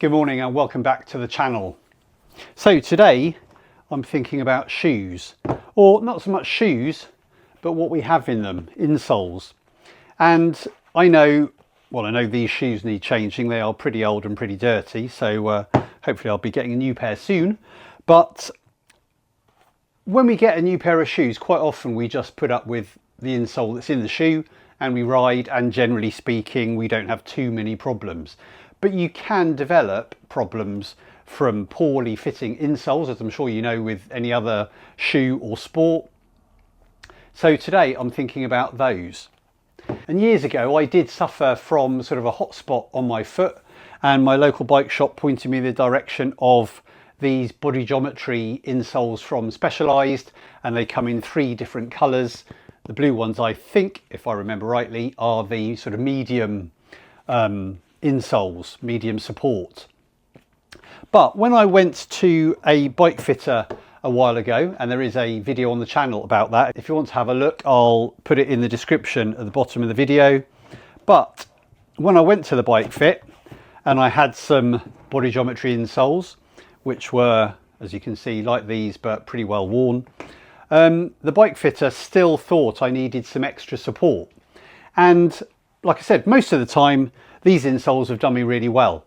Good morning and welcome back to the channel. So today I'm thinking about shoes, or not so much shoes, but what we have in them, insoles. And I know these shoes need changing. They are pretty old and pretty dirty, so hopefully I'll be getting a new pair soon. But when we get a new pair of shoes, quite often we just put up with the insole that's in the shoe and we ride, and generally speaking we don't have too many problems. But you can develop problems from poorly fitting insoles, as I'm sure you know with any other shoe or sport. So today I'm thinking about those. And years ago I did suffer from sort of a hot spot on my foot, and my local bike shop pointed me in the direction of these body geometry insoles from Specialized, and they come in 3 different colours. The blue ones, I think, if I remember rightly, are the sort of medium insoles, medium support. But when I went to a bike fitter a while ago, and there is a video on the channel about that, if you want to have a look, I'll put it in the description at the bottom of the video. But when I went to the bike fit and I had some body geometry insoles, which were, as you can see, like these, but pretty well worn, the bike fitter still thought I needed some extra support. And like I said, most of the time these insoles have done me really well.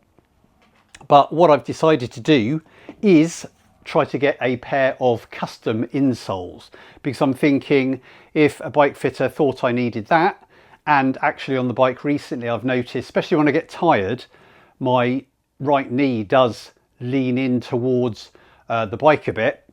But what I've decided to do is try to get a pair of custom insoles, because I'm thinking if a bike fitter thought I needed that, and actually on the bike recently I've noticed, especially when I get tired, my right knee does lean in towards the bike a bit,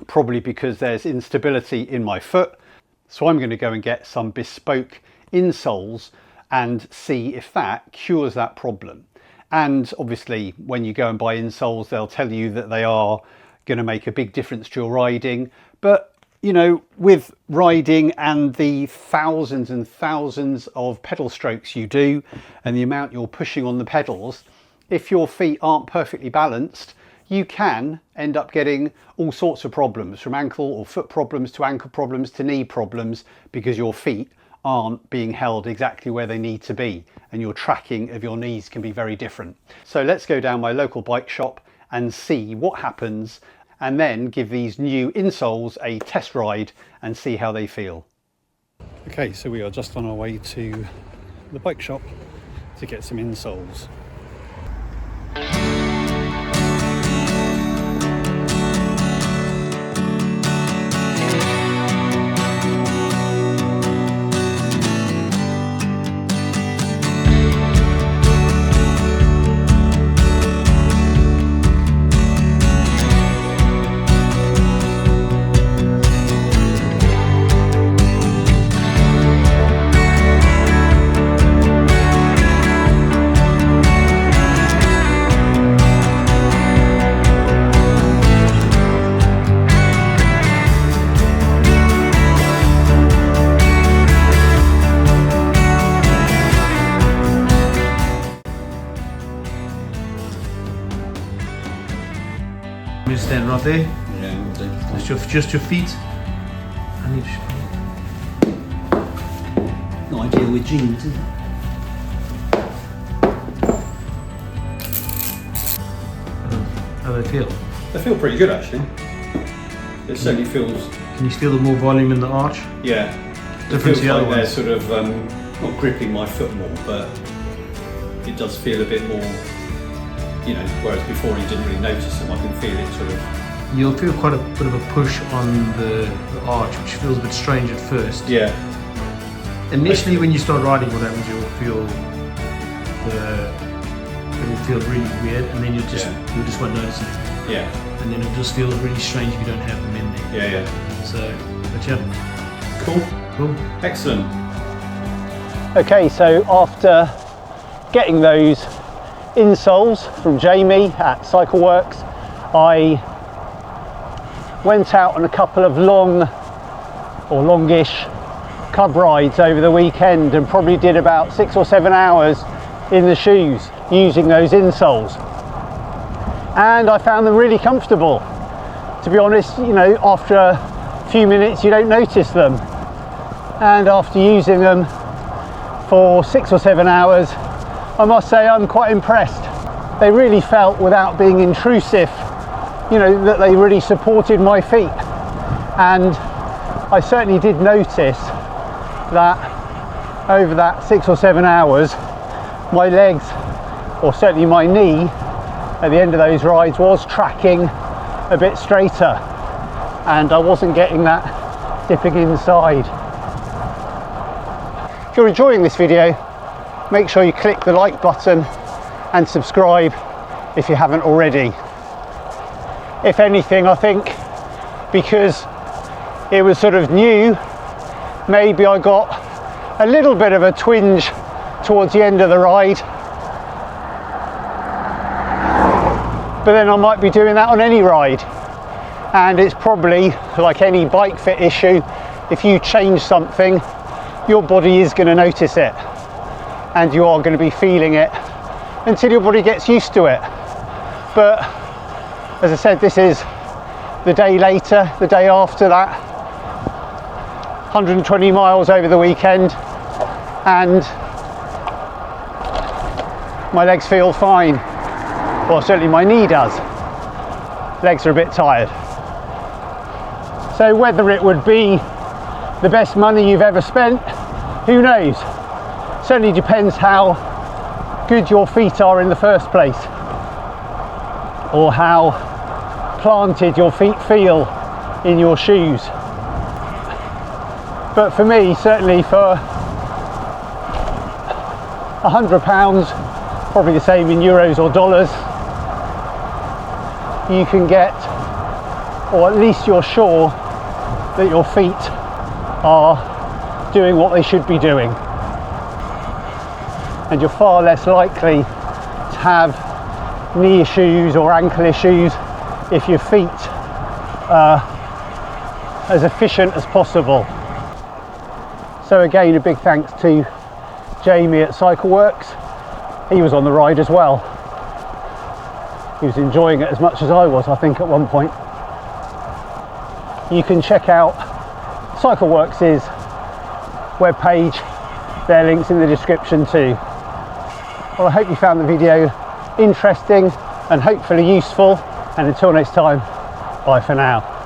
probably because there's instability in my foot. So I'm going to go and get some bespoke insoles and see if that cures that problem. And obviously when you go and buy insoles, they'll tell you that they are going to make a big difference to your riding. But you know, with riding and the thousands and thousands of pedal strokes you do and the amount you're pushing on the pedals, if your feet aren't perfectly balanced, you can end up getting all sorts of problems, from ankle or foot problems to ankle problems to knee problems, because your feet aren't being held exactly where they need to be, and your tracking of your knees can be very different. So let's go down my local bike shop and see what happens, and then give these new insoles a test ride and see how they feel. Okay, so we are just on our way to the bike shop to get some insoles. You stand right there. Yeah, Just your feet. I need no idea with jeans, is it? how they feel. They feel pretty good actually. It certainly feels. Can you feel the more volume in the arch? Yeah. Different to the other they're ones. sort of not gripping my foot more, but it does feel a bit more, you know, whereas before you didn't really notice them. I can feel it sort of. You'll feel quite a bit of a push on the arch, which feels a bit strange at first. Yeah. Initially, when you start riding, what happens? You'll feel it'll feel really weird, and then you just won't notice it. Yeah. And then it'll just feel really strange if you don't have them in there. Yeah, yeah. So, but yeah. Cool. Cool. Excellent. Okay, so after getting those insoles from Jamie at Cycleworks, I went out on a couple of longish club rides over the weekend, and probably did about 6 or 7 hours in the shoes using those insoles, and I found them really comfortable. To be honest, you know, after a few minutes you don't notice them, and after using them for 6 or 7 hours, I must say I'm quite impressed. they really felt, without being intrusive, you know, that they really supported my feet. And I certainly did notice that over that 6 or 7 hours, my legs, or certainly my knee at the end of those rides, was tracking a bit straighter, and I wasn't getting that dipping inside. If you're enjoying this video, make sure you click the like button and subscribe if you haven't already. If anything, I think because it was sort of new, maybe I got a little bit of a twinge towards the end of the ride, but then I might be doing that on any ride. And it's probably like any bike fit issue, if you change something, your body is going to notice it, and you are going to be feeling it until your body gets used to it. But as I said, this is the day later, the day after that, 120 miles over the weekend, and my legs feel fine. Well, certainly my knee does. Legs are a bit tired. So whether it would be the best money you've ever spent, who knows? Certainly depends how good your feet are in the first place, or how planted your feet feel in your shoes. But for me, certainly for £100, probably the same in euros or dollars, you can get, or at least you're sure that your feet are doing what they should be doing, and you're far less likely to have knee issues or ankle issues if your feet are as efficient as possible. So again, a big thanks to Jamie at Cycleworks. He was on the ride as well. He was enjoying it as much as I was, I think, at one point. You can check out Cycleworks' webpage, their links in the description too. Well, I hope you found the video interesting and hopefully useful, and until next time, bye for now.